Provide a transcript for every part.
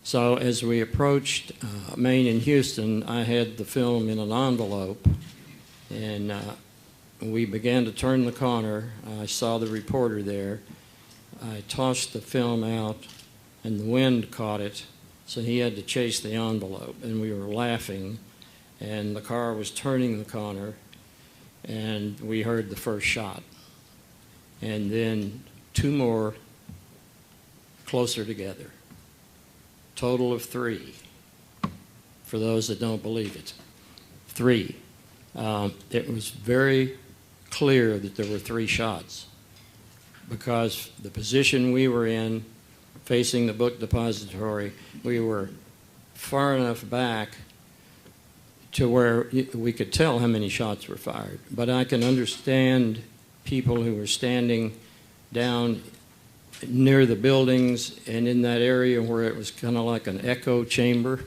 So as we approached Maine and Houston, I had the film in an envelope, and we began to turn the corner. I saw the reporter there. I tossed the film out, and the wind caught it, so he had to chase the envelope, and we were laughing, and the car was turning the corner, and we heard the first shot, and then two more closer together. Total of 3, for those that don't believe it. 3. It was very clear that there were 3 shots because the position we were in, facing the book depository, we were far enough back to where we could tell how many shots were fired. But I can understand people who were standing down near the buildings and in that area where it was kind of like an echo chamber,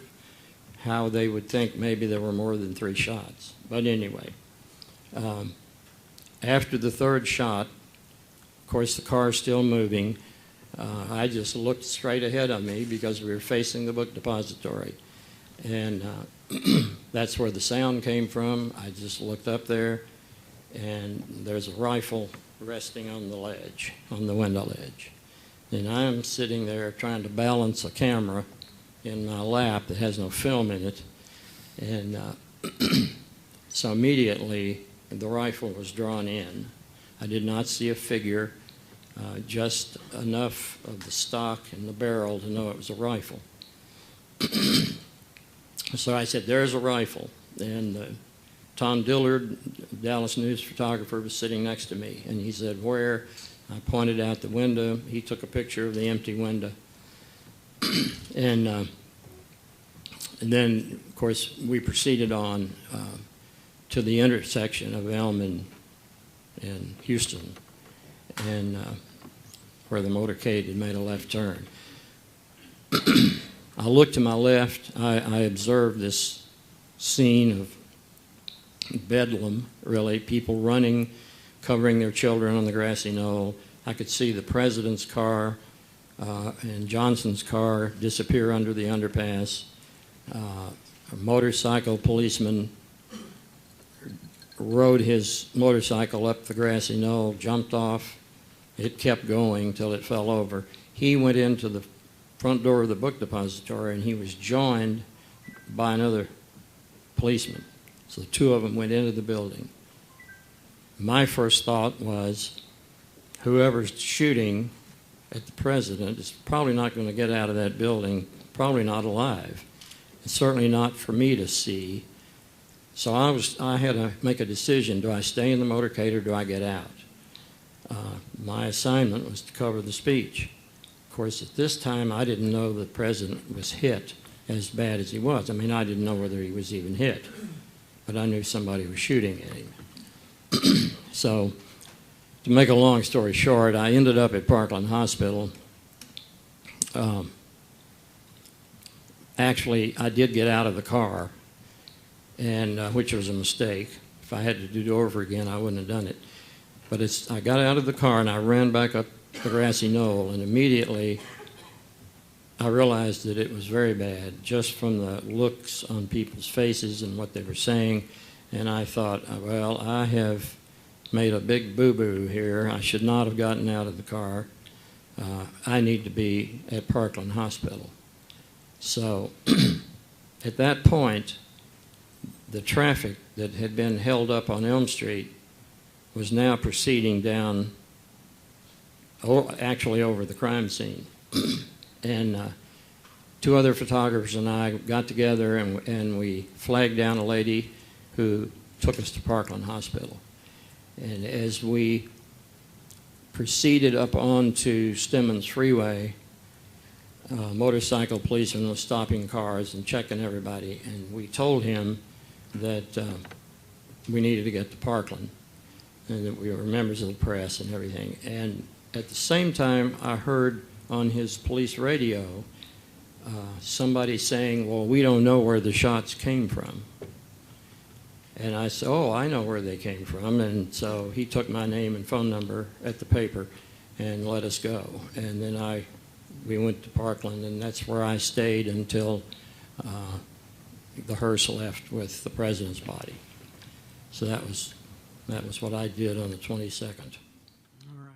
how they would think maybe there were more than 3 shots. But anyway, after the 3rd shot, of course the car's still moving. I just looked straight ahead of me because we were facing the book depository. And that's where the sound came from. I just looked up there, and there's a rifle resting on the ledge, on the window ledge. And I'm sitting there trying to balance a camera in my lap that has no film in it. And so immediately the rifle was drawn in. I did not see a figure, just enough of the stock in the barrel to know it was a rifle. So I said, there's a rifle. And Tom Dillard, Dallas News photographer, was sitting next to me. And he said, where? I pointed out the window. He took a picture of the empty window. And then, of course, we proceeded on to the intersection of Elm and Houston, and where the motorcade had made a left turn. I looked to my left. I observed this scene of bedlam, really, people running, covering their children on the grassy knoll. I could see the president's car and Johnson's car disappear under the underpass. A motorcycle policeman rode his motorcycle up the grassy knoll, jumped off. It kept going till it fell over. He went into the front door of the book depository, and he was joined by another policeman. So the 2 of them went into the building. My first thought was, whoever's shooting at the president is probably not going to get out of that building, probably not alive. It's certainly not for me to see. So I had to make a decision. Do I stay in the motorcade or do I get out? My assignment was to cover the speech. Of course, at this time, I didn't know the president was hit as bad as he was. I mean, I didn't know whether he was even hit, but I knew somebody was shooting at him. So, to make a long story short, I ended up at Parkland Hospital. Actually, I did get out of the car, and which was a mistake. If I had to do it over again, I wouldn't have done it. But I got out of the car, and I ran back up the grassy knoll, and immediately I realized that it was very bad, just from the looks on people's faces and what they were saying. And I thought, well, I have made a big boo-boo here. I should not have gotten out of the car. I need to be at Parkland Hospital. So at that point, the traffic that had been held up on Elm Street was now proceeding down, actually over the crime scene. And 2 other photographers and I got together, and we flagged down a lady who took us to Parkland Hospital. And as we proceeded up onto Stemmons Freeway, motorcycle policeman was stopping cars and checking everybody, and we told him that we needed to get to Parkland and that we were members of the press and everything. And at the same time, I heard on his police radio somebody saying, well, we don't know where the shots came from. And I said, oh, I know where they came from. And so he took my name and phone number at the paper and let us go. And then I we went to Parkland, and that's where I stayed until the hearse left with the president's body. So that was what I did on the 22nd.